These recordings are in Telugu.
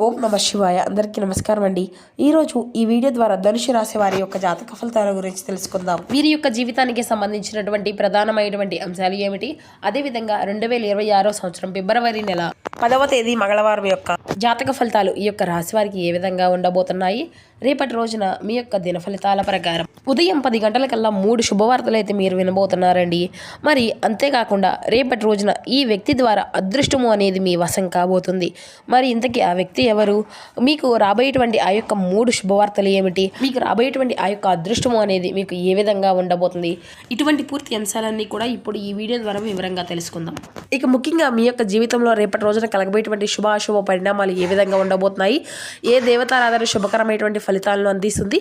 ఓం నమ శివాయ. అందరికీ నమస్కారం అండి. ఈరోజు ఈ వీడియో ద్వారా ధనుసు రాశి వారి యొక్క జాతక ఫలితాల గురించి తెలుసుకుందాం. వీరి యొక్క జీవితానికి సంబంధించినటువంటి ప్రధానమైనటువంటి అంశాలు ఏమిటి, అదేవిధంగా 2026 సంవత్సరం ఫిబ్రవరి నెల 10వ తేదీ మంగళవారం యొక్క జాతక ఫలితాలు ఈ యొక్క రాశి వారికి ఏ విధంగా ఉండబోతున్నాయి, రేపటి రోజున మీ యొక్క దిన ఫలితాల ప్రకారం ఉదయం 10 గంటలకల్లా 3 శుభవార్తలు అయితే మీరు వినబోతున్నారండి. మరి అంతేకాకుండా రేపటి రోజున ఈ వ్యక్తి ద్వారా అదృష్టము అనేది మీ వశం కాబోతుంది. మరి ఇంతకీ ఆ వ్యక్తి ఎవరు, మీకు రాబోయేటువంటి ఆ యొక్క 3 శుభవార్తలు ఏమిటి, మీకు రాబోయేటువంటి ఆ యొక్క అదృష్టము అనేది మీకు ఏ విధంగా ఉండబోతుంది, ఇటువంటి పూర్తి అంశాలన్నీ కూడా ఇప్పుడు ఈ వీడియో ద్వారా వివరంగా తెలుసుకుందాం. ఇక ముఖ్యంగా మీ యొక్క జీవితంలో రేపటి రోజున కలగబోయేటువంటి శుభాశుభ పరిణామాలు ఏ విధంగా ఉండబోతున్నాయి, ఏ దేవతారాధన శుభకరమైనటువంటి ఫలితాలను అందిస్తుంది,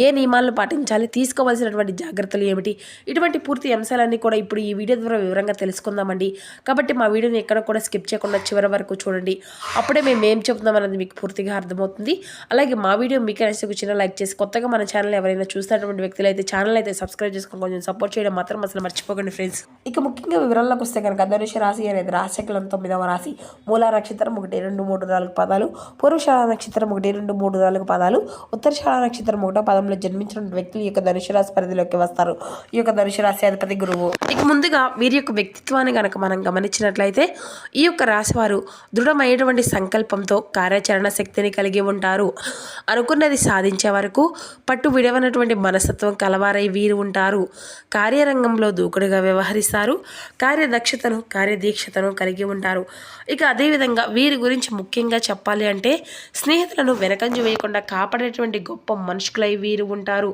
ఏ నియమాలను పాటించాలి, తీసుకోవాల్సినటువంటి జాగ్రత్తలు ఏమిటి, ఇటువంటి పూర్తి అంశాలన్నీ కూడా ఇప్పుడు ఈ వీడియో ద్వారా వివరంగా తెలుసుకుందామండి. కాబట్టి మా వీడియోని ఎక్కడ కూడా స్కిప్ చేయకుండా చివరి వరకు చూడండి. అప్పుడే మేము ఏం చెప్తున్నాం అనేది మీకు పూర్తిగా అర్థమవుతుంది. అలాగే మా వీడియో మీకు అనేసి చిన్న లైక్ చేసి, కొత్తగా మన ఛానల్ ఎవరైనా చూస్తున్నటువంటి వ్యక్తులు అయితే ఛానల్ అయితే సబ్స్క్రైబ్ చేసుకొని కొంచెం సపోర్ట్ చేయడం మాత్రం అసలు మర్చిపోకండి ఫ్రెండ్స్. ఇక ముఖ్యంగా వివరాల్లోకి వస్తే కనుక ధనుసు రాశి అనేది రాశికులం 9వ రాశి. మూలా నక్షత్రం 1, 2, 3, 4 పదాలు, పూర్వషాఢ నక్షత్రం 1, 2, 3, 4 పదాలు, ఉత్తరషాఢ నక్షత్రం 1వ పదంలో జన్మించిన వ్యక్తులు ఈ యొక్క ధనుసు రాశి పరిధిలోకి వస్తారు. ఈ యొక్క ధనుసు రాశి అధిపతి గురువు. ఇక ముందుగా వీరి యొక్క వ్యక్తిత్వాన్ని కనుక మనం గమనించినట్లయితే ఈ యొక్క రాశి వారు దృఢమైనటువంటి సంకల్పంతో కార్యాచరణ శక్తిని కలిగి ఉంటారు. అనుకున్నది సాధించే వరకు పట్టు విడవనటువంటి మనస్తత్వం కలవారై వీరు ఉంటారు. కార్యరంగంలో దూకుడుగా వ్యవహరిస్తారు. కార్యదక్షతను కార్యదీక్షతను కలిగి ఉంటారు. ఇక అదేవిధంగా వీరి గురించి ముఖ్యంగా చెప్పాలి అంటే స్నేహితులను వెనకంజ వేయకుండా కాపాడేటువంటి గొప్ప మనుషులై వీరు ఉంటారు.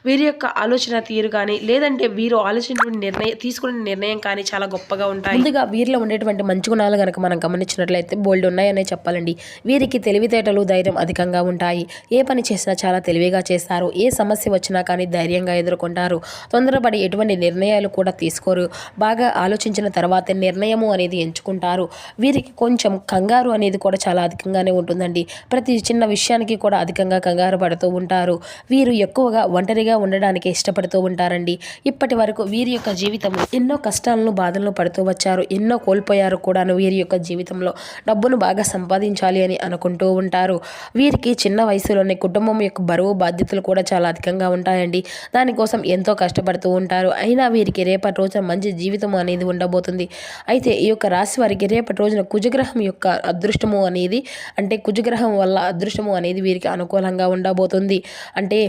వీరి యొక్క ఆలోచన తీరు కానీ, లేదంటే వీరు ఆలోచించిన తీసుకునే నిర్ణయం కానీ చాలా గొప్పగా ఉంటాయి. ముందుగా వీరిలో ఉండేటువంటి మంచి గుణాలు కనుక మనం గమనించినట్లయితే బోల్డ్ ఉన్నాయనే చెప్పాలండి. వీరికి తెలివితేటలు, ధైర్యం అధికంగా ఉంటాయి. ఏ పని చేసినా చాలా తెలివిగా చేస్తారు. ఏ సమస్య వచ్చినా కానీ ధైర్యంగా ఎదుర్కొంటారు. తొందరపడి ఎటువంటి నిర్ణయాలు కూడా తీసుకోరు. బాగా ఆలోచించిన తర్వాతే నిర్ణయము అనేది ఎంచుకుంటారు. వీరికి కొంచెం కంగారు అనేది కూడా చాలా అధికంగానే ఉంటుందండి. ప్రతి చిన్న విషయానికి కూడా అధికంగా కంగారు పడుతూ ఉంటారు. వీరు ఎక్కువగా ఒంటరిగా ఉండడానికి ఇష్టపడుతూ ఉంటారండి. ఇప్పటి వరకు వీరి యొక్క జీవితం ఎన్నో కష్టాలను, బాధలను పడుతూ వచ్చారు. ఎన్నో కోల్పోయారు కూడాను. వీరి యొక్క జీవితంలో డబ్బును బాగా సంపాదించాలి అని అనుకుంటూ ఉంటారు. వీరికి చిన్న వయసులోనే కుటుంబం యొక్క బరువు, బాధ్యతలు కూడా చాలా అధికంగా ఉంటాయండి. దానికోసం ఎంతో కష్టపడుతూ ఉంటారు. అయినా వీరికి రేపటి రోజున మంచి జీవితం అనేది ఉండబోతుంది. అయితే ఈ యొక్క రాశి వారికి రేపటి రోజున కుజగ్రహం యొక్క అదృష్టము అనేది, అంటే కుజగ్రహం వల్ల అదృష్టము అనేది వీరికి అనుకూలంగా ఉండబోతుంది. అంటే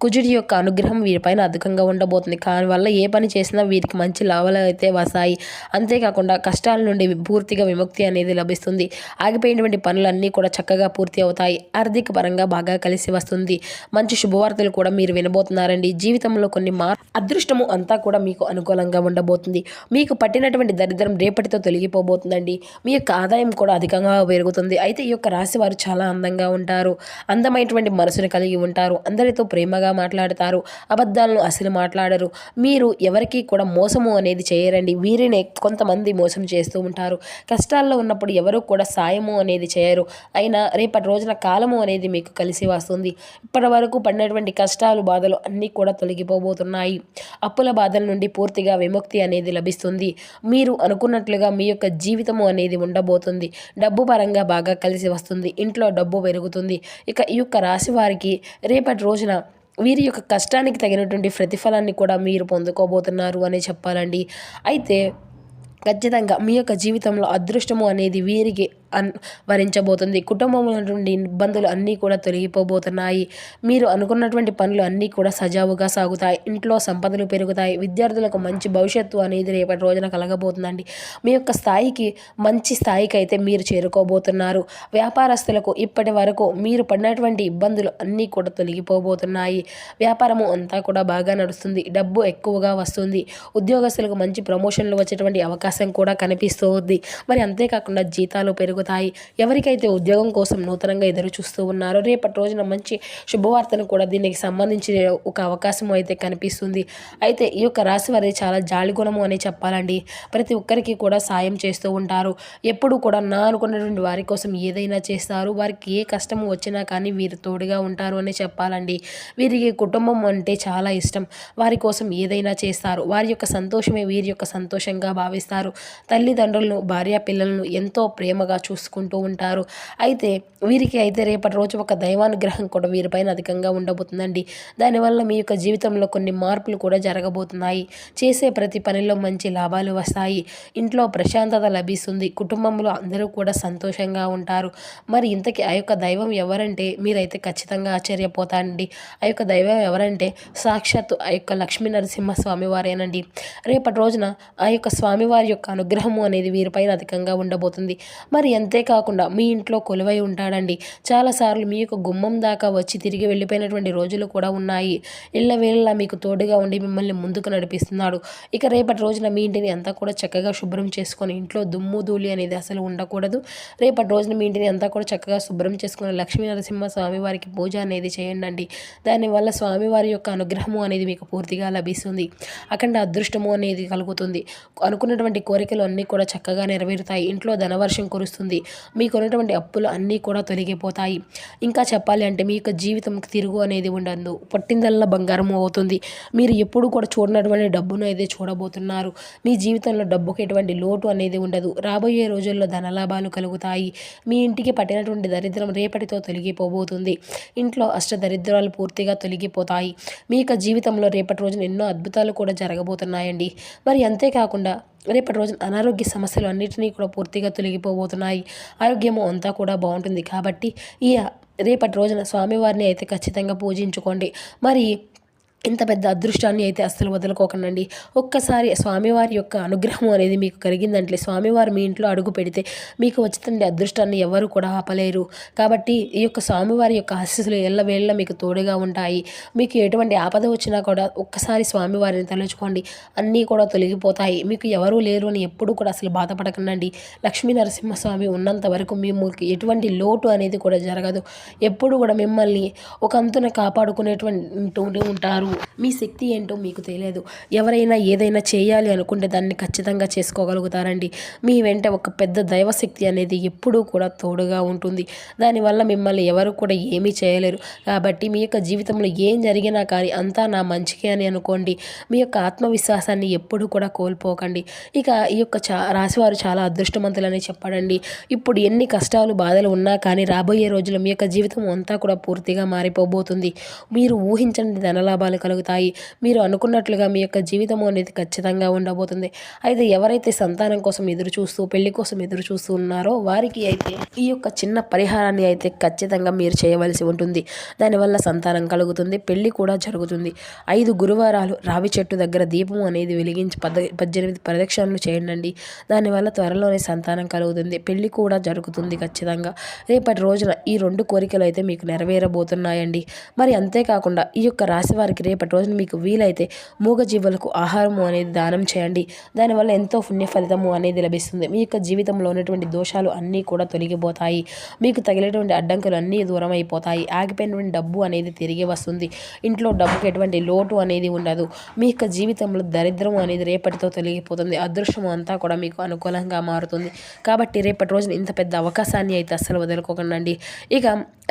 కుజుడి యొక్క అనుగ్రహం వీరిపైన అధికంగా ఉండబోతుంది. దాని వల్ల ఏ పని చేసినా వీరికి మంచి లాభాలు అయితే వస్తాయి. అంతేకాకుండా కష్టాల నుండి పూర్తిగా విముక్తి అనేది లభిస్తుంది. ఆగిపోయినటువంటి పనులన్నీ కూడా చక్కగా పూర్తి అవుతాయి. ఆర్థిక పరంగా బాగా కలిసి వస్తుంది. మంచి శుభవార్తలు కూడా మీరు వినబోతున్నారండి. జీవితంలో కొన్ని అదృష్టము అంతా కూడా మీకు అనుకూలంగా ఉండబోతుంది. మీకు పట్టినటువంటి దరిద్రం రేపటితో తొలగిపోబోతుందండి. మీ యొక్క ఆదాయం కూడా అధికంగా పెరుగుతుంది. అయితే ఈ యొక్క రాశి వారు చాలా అందంగా ఉంటారు. అందమైనటువంటి మనసును కలిగి ఉంటారు. అందరితో ప్రేమగా మాట్లాడతారు. అబద్ధాలను అసలు మాట్లాడరు. మీరు ఎవరికి కూడా మోసము అనేది చేయరండి. వీరినే కొంతమంది మోసం చేస్తూ ఉంటారు. కష్టాల్లో ఉన్నప్పుడు ఎవరు కూడా సాయము అనేది చేయరు. అయినా రేపటి రోజున కాలము అనేది మీకు కలిసి వస్తుంది. ఇప్పటి వరకు పడినటువంటి కష్టాలు, బాధలు అన్నీ కూడా తొలగిపోబోతున్నాయి. అప్పుల బాధల నుండి పూర్తిగా విముక్తి అనేది లభిస్తుంది. మీరు అనుకున్నట్లుగా మీ యొక్క జీవితము అనేది ఉండబోతుంది. డబ్బు పరంగా బాగా కలిసి వస్తుంది. ఇంట్లో డబ్బు పెరుగుతుంది. ఇక ఈ యొక్క రాశి వారికి రేపటి రోజున వీరి యొక్క కష్టానికి తగినటువంటి ప్రతిఫలాన్ని కూడా మీరు పొందుకోబోతున్నారు అని చెప్పాలండి. అయితే ఖచ్చితంగా మీ యొక్క జీవితంలో అదృష్టము అనేది వీరికి వరించబోతుంది. కుటుంబంలో నుండి ఇబ్బందులు అన్నీ కూడా తొలగిపోబోతున్నాయి. మీరు అనుకున్నటువంటి పనులు అన్నీ కూడా సజావుగా సాగుతాయి. ఇంట్లో సంపదలు పెరుగుతాయి. విద్యార్థులకు మంచి భవిష్యత్తు అనేది రేపటి రోజున కలగబోతుందండి. మీ యొక్క స్థాయికి, మంచి స్థాయికి అయితే మీరు చేరుకోబోతున్నారు. వ్యాపారస్తులకు ఇప్పటి వరకు మీరు పడినటువంటి ఇబ్బందులు అన్నీ కూడా తొలగిపోబోతున్నాయి. వ్యాపారము అంతా కూడా బాగా నడుస్తుంది. డబ్బు ఎక్కువగా వస్తుంది. ఉద్యోగస్తులకు మంచి ప్రమోషన్లు వచ్చేటువంటి అవకాశం కూడా కనిపిస్తూ ఉంది. మరి అంతేకాకుండా జీతాలు పెరుగుతాయి. ఎవరికైతే ఉద్యోగం కోసం నూతనంగా ఎదురు చూస్తూ ఉన్నారో రేపటి రోజున మంచి శుభవార్తను కూడా దీనికి సంబంధించి ఒక అవకాశం అయితే కనిపిస్తుంది. అయితే ఈ యొక్క రాశి వారి చాలా జాలి గుణము అని చెప్పాలండి. ప్రతి ఒక్కరికి కూడా సాయం చేస్తూ ఉంటారు. ఎప్పుడు కూడా నా అనుకున్నటువంటి వారి కోసం ఏదైనా చేస్తారు. వారికి ఏ కష్టము వచ్చినా కానీ వీరు తోడుగా ఉంటారు అని చెప్పాలండి. వీరికి కుటుంబం అంటే చాలా ఇష్టం. వారి కోసం ఏదైనా చేస్తారు. వారి యొక్క సంతోషమే వీరి యొక్క సంతోషంగా భావిస్తారు. చేస్తారు. తల్లిదండ్రులను, భార్య పిల్లలను ఎంతో ప్రేమగా చూసుకుంటూ ఉంటారు. అయితే వీరికి అయితే రేపటి రోజు ఒక దైవానుగ్రహం కూడా వీరిపైన అధికంగా ఉండబోతుందండి. దానివల్ల మీ యొక్క జీవితంలో కొన్ని మార్పులు కూడా జరగబోతున్నాయి. చేసే ప్రతి పనిలో మంచి లాభాలు వస్తాయి. ఇంట్లో ప్రశాంతత లభిస్తుంది. కుటుంబంలో అందరూ కూడా సంతోషంగా ఉంటారు. మరి ఇంతకీ ఆ యొక్క దైవం ఎవరంటే మీరైతే ఖచ్చితంగా ఆశ్చర్యపోతారండి. ఆ యొక్క దైవం ఎవరంటే సాక్షాత్తు ఆ యొక్క లక్ష్మీ నరసింహ స్వామి వారేనండి. రేపటి రోజున ఆ యొక్క స్వామివారి యొక్క అనుగ్రహము అనేది వీరిపైన అధికంగా ఉండబోతుంది. మరి అంతేకాకుండా మీ ఇంట్లో కొలువై ఉంటాడండి. చాలాసార్లు మీ యొక్క గుమ్మం దాకా వచ్చి తిరిగి వెళ్ళిపోయినటువంటి రోజులు కూడా ఉన్నాయి. ఎల్లవేళలా మీకు తోడుగా ఉండి మిమ్మల్ని ముందుకు నడిపిస్తున్నాడు. ఇక రేపటి రోజున మీ ఇంటిని అంతా కూడా చక్కగా శుభ్రం చేసుకొని ఇంట్లో దుమ్ము ధూళి అనేది అసలు ఉండకూడదు. రేపటి రోజున మీ ఇంటిని అంతా కూడా చక్కగా శుభ్రం చేసుకుని లక్ష్మీ నరసింహ స్వామివారికి పూజ అనేది చేయండి. దానివల్ల స్వామివారి యొక్క అనుగ్రహము అనేది మీకు పూర్తిగా లభిస్తుంది. అఖండ అదృష్టము అనేది కలుగుతుంది. అనుకున్నటువంటి కోరికలు అన్నీ కూడా చక్కగా నెరవేరుతాయి. ఇంట్లో ధనవర్షం కురుస్తుంది. మీకున్నటువంటి అప్పులు అన్నీ కూడా తొలగిపోతాయి. ఇంకా చెప్పాలి అంటే మీ యొక్క జీవితంకి తిరుగు అనేది ఉండదు. పట్టిందల్లా బంగారం అవుతుంది. మీరు ఎప్పుడు కూడా చూడనటువంటి డబ్బును అయితే చూడబోతున్నారు. మీ జీవితంలో డబ్బుకి ఎటువంటి లోటు అనేది ఉండదు. రాబోయే రోజుల్లో ధనలాభాలు కలుగుతాయి. మీ ఇంటికి పట్టినటువంటి దరిద్రం రేపటితో తొలగిపోబోతుంది. ఇంట్లో అష్టదరిద్రాలు పూర్తిగా తొలగిపోతాయి. మీ యొక్క జీవితంలో రేపటి రోజున ఎన్నో అద్భుతాలు కూడా జరగబోతున్నాయండి. మరి అంతేకాకుండా రేపటి రోజున అనారోగ్య సమస్యలు అన్నిటినీ కూడా పూర్తిగా తొలగిపోబోతున్నాయి. ఆరోగ్యము అంతా కూడా బాగుంటుంది. కాబట్టి ఈ రేపటి రోజున స్వామివారిని అయితే ఖచ్చితంగా పూజించుకోండి. మరి ఇంత పెద్ద అదృష్టాన్ని అయితే అస్సలు వదులుకోకండి. ఒక్కసారి స్వామివారి యొక్క అనుగ్రహం అనేది మీకు కలిగిందంటే స్వామివారు మీ ఇంట్లో అడుగు పెడితే మీకు వచ్చిన అదృష్టాన్ని ఎవరు కూడా ఆపలేరు. కాబట్టి ఈ యొక్క స్వామివారి యొక్క ఆశీస్సులు ఎల్లవేళ మీకు తోడుగా ఉంటాయి. మీకు ఎటువంటి ఆపద వచ్చినా కూడా ఒక్కసారి స్వామివారిని తలుచుకోండి. అన్నీ కూడా తొలగిపోతాయి. మీకు ఎవరూ లేరు అని ఎప్పుడు కూడా అసలు బాధపడకండి. లక్ష్మీ నరసింహస్వామి ఉన్నంత వరకు మీకు ఎటువంటి లోటు అనేది కూడా జరగదు. ఎప్పుడు కూడా మిమ్మల్ని ఒక అంతున కాపాడుకునేటువంటి ఉంటారు. మీ శక్తి ఏంటో మీకు తెలియదు. ఎవరైనా ఏదైనా చేయాలి అనుకుంటే దాన్ని ఖచ్చితంగా చేసుకోగలుగుతారండి. మీ వెంట ఒక పెద్ద దైవశక్తి అనేది ఎప్పుడూ కూడా తోడుగా ఉంటుంది. దానివల్ల మిమ్మల్ని ఎవరు కూడా ఏమీ చేయలేరు. కాబట్టి మీ యొక్క జీవితంలో ఏం జరిగినా కానీ అంతా నా మంచికే అని అనుకోండి. మీ యొక్క ఆత్మవిశ్వాసాన్ని ఎప్పుడు కూడా కోల్పోకండి. ఇక ఈ యొక్క రాశివారు చాలా అదృష్టవంతులని చెప్పడండి. ఇప్పుడు ఎన్ని కష్టాలు బాధలు ఉన్నా కానీ రాబోయే రోజుల్లో మీ యొక్క జీవితం అంతా కూడా పూర్తిగా మారిపోబోతుంది. మీరు ఊహించని ధనలాభాలు కలుగుతాయి. మీరు అనుకున్నట్లుగా మీ యొక్క జీవితం అనేది ఖచ్చితంగా ఉండబోతుంది. అయితే ఎవరైతే సంతానం కోసం ఎదురు చూస్తూ పెళ్లి కోసం ఎదురు చూస్తూ ఉన్నారో వారికి అయితే ఈ యొక్క చిన్న పరిహారాన్ని అయితే ఖచ్చితంగా మీరు చేయవలసి ఉంటుంది. దానివల్ల సంతానం కలుగుతుంది. పెళ్లి కూడా జరుగుతుంది. 5 గురువారాలు రావి చెట్టు దగ్గర దీపం అనేది వెలిగించి 18 ప్రదక్షిణలు చేయండి. దానివల్ల త్వరలోనే సంతానం కలుగుతుంది. పెళ్లి కూడా జరుగుతుంది ఖచ్చితంగా. రేపటి రోజున ఈ 2 కోరికలు అయితే మీకు నెరవేరబోతున్నాయండి. మరి అంతేకాకుండా ఈ యొక్క రాశి వారికి రేపటి రోజున మీకు వీలైతే మూగజీవులకు ఆహారము అనేది దానం చేయండి. దానివల్ల ఎంతో పుణ్య ఫలితము అనేది లభిస్తుంది. మీ యొక్క జీవితంలో ఉన్నటువంటి దోషాలు అన్నీ కూడా తొలగిపోతాయి. మీకు తగిలేటువంటి అడ్డంకులు అన్నీ దూరం అయిపోతాయి. ఆగిపోయినటువంటి డబ్బు అనేది తిరిగి వస్తుంది. ఇంట్లో డబ్బుకి ఎటువంటి లోటు అనేది ఉండదు. మీ యొక్క జీవితంలో దరిద్రం అనేది రేపటితో తొలగిపోతుంది. అదృష్టం అంతా కూడా మీకు అనుకూలంగా మారుతుంది. కాబట్టి రేపటి రోజున ఇంత పెద్ద అవకాశాన్ని అయితే అస్సలు వదులుకోకండి. ఇక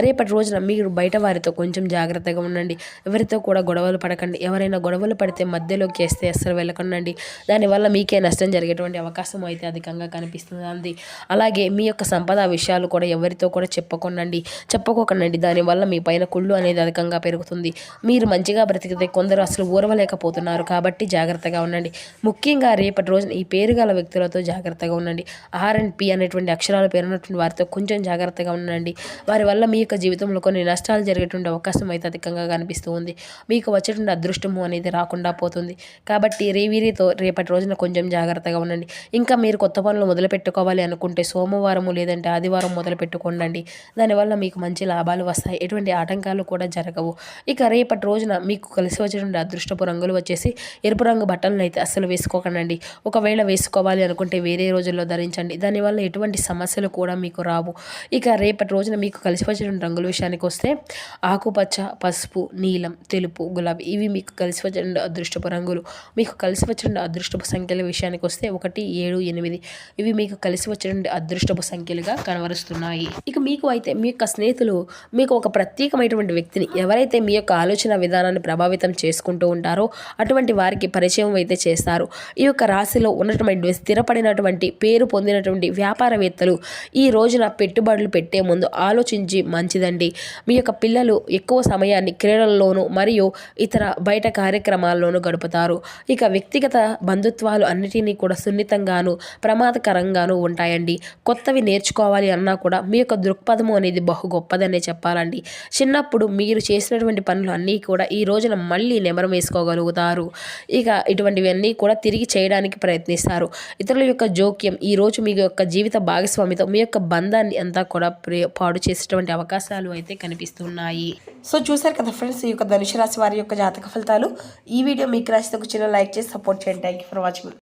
రేపటి రోజున మీరు బయట వారితో కొంచెం జాగ్రత్తగా ఉండండి. ఎవరితో కూడా గొడవలు పడకండి. ఎవరైనా గొడవలు పడితే మధ్యలోకి వేస్తే అస్సలు వెళ్ళకండి. దానివల్ల మీకే నష్టం జరిగేటువంటి అవకాశం అయితే అధికంగా కనిపిస్తుంది. అలాగే మీ యొక్క సంపద విషయాలు కూడా ఎవరితో కూడా చెప్పుకోకండి. దానివల్ల మీ పైన కుళ్ళు అనేది అధికంగా పెరుగుతుంది. మీరు మంచిగా బ్రతికితే కొందరు అసలు ఊరవలేకపోతున్నారు. కాబట్టి జాగ్రత్తగా ఉండండి. ముఖ్యంగా రేపటి రోజున ఈ పేరు గల వ్యక్తులతో జాగ్రత్తగా ఉండండి. R&P అనేటువంటి అక్షరాలు పేరున్నటువంటి వారితో కొంచెం జాగ్రత్తగా ఉండండి. వారి వల్ల మీ యొక్క జీవితంలో కొన్ని నష్టాలు జరిగేటువంటి అవకాశం అయితే అధికంగా కనిపిస్తూ ఉంది. మీకు వచ్చేటువంటి అదృష్టము అనేది రాకుండా పోతుంది. కాబట్టి వీరితో రేపటి రోజున కొంచెం జాగ్రత్తగా ఉండండి. ఇంకా మీరు కొత్త పనులు మొదలు పెట్టుకోవాలి అనుకుంటే సోమవారము లేదంటే ఆదివారం మొదలు పెట్టుకోండి. దానివల్ల మీకు మంచి లాభాలు వస్తాయి. ఎటువంటి ఆటంకాలు కూడా జరగవు. ఇక రేపటి రోజున మీకు కలిసి వచ్చేటువంటి అదృష్టపు రంగులు వచ్చేసి ఎరుపు రంగు బట్టలను అయితే అస్సలు వేసుకోకండి. ఒకవేళ వేసుకోవాలి అనుకుంటే వేరే రోజుల్లో ధరించండి. దానివల్ల ఎటువంటి సమస్యలు కూడా మీకు రావు. ఇక రేపటి రోజున మీకు కలిసి వచ్చేటువంటి రంగుల విషయానికి వస్తే ఆకుపచ్చ, పసుపు, నీలం, తెలుపు, గులాబీ గులాబీ ఇవి మీకు కలిసి వచ్చిన అదృష్టపు రంగులు. మీకు కలిసి వచ్చిన అదృష్టపు సంఖ్యల విషయానికి వస్తే 1, 7, 8 ఇవి మీకు కలిసి వచ్చిన అదృష్టపు సంఖ్యలుగా కనబరుస్తున్నాయి. ఇక మీకు అయితే మీ యొక్క స్నేహితులు మీకు ఒక ప్రత్యేకమైనటువంటి వ్యక్తిని ఎవరైతే మీ యొక్క ఆలోచన విధానాన్ని ప్రభావితం చేసుకుంటూ ఉంటారో అటువంటి వారికి పరిచయం అయితే చేస్తారు. ఈ యొక్క రాశిలో ఉన్నటువంటి స్థిరపడినటువంటి పేరు పొందినటువంటి వ్యాపారవేత్తలు ఈ రోజున పెట్టుబడులు పెట్టే ముందు ఆలోచించి మంచిదండి. మీ యొక్క పిల్లలు ఎక్కువ సమయాన్ని క్రీడల్లోనూ మరియు ఇతర బయట కార్యక్రమాల్లోనూ గడుపుతారు. ఇక వ్యక్తిగత బంధుత్వాలు అన్నిటినీ కూడా సున్నితంగాను ప్రమాదకరంగాను ఉంటాయండి. కొత్తవి నేర్చుకోవాలి అన్నా కూడా మీ యొక్క దృక్పథము అనేది బహు గొప్పదనే చెప్పాలండి. చిన్నప్పుడు మీరు చేసినటువంటి పనులు అన్నీ కూడా ఈ రోజున మళ్ళీ నెమరు వేసుకోగలుగుతారు. ఇక ఇటువంటివన్నీ కూడా తిరిగి చేయడానికి ప్రయత్నిస్తారు. ఇతరుల యొక్క జోక్యం ఈరోజు మీ యొక్క జీవిత భాగస్వామితో మీ యొక్క బంధాన్ని అంతా కూడా పాడు చేసేటువంటి అవకాశాలు అయితే కనిపిస్తున్నాయి. సో చూసారు కదా ఫ్రెండ్స్, ఈ యొక్క ధనుసు రాశి వారి యొక్క జాతక ఫలితాలు. ఈ వీడియో మీకు రాసితే ఒక చిన్న లైక్ చేసి సపోర్ట్ చేయండి. Thank you for watching.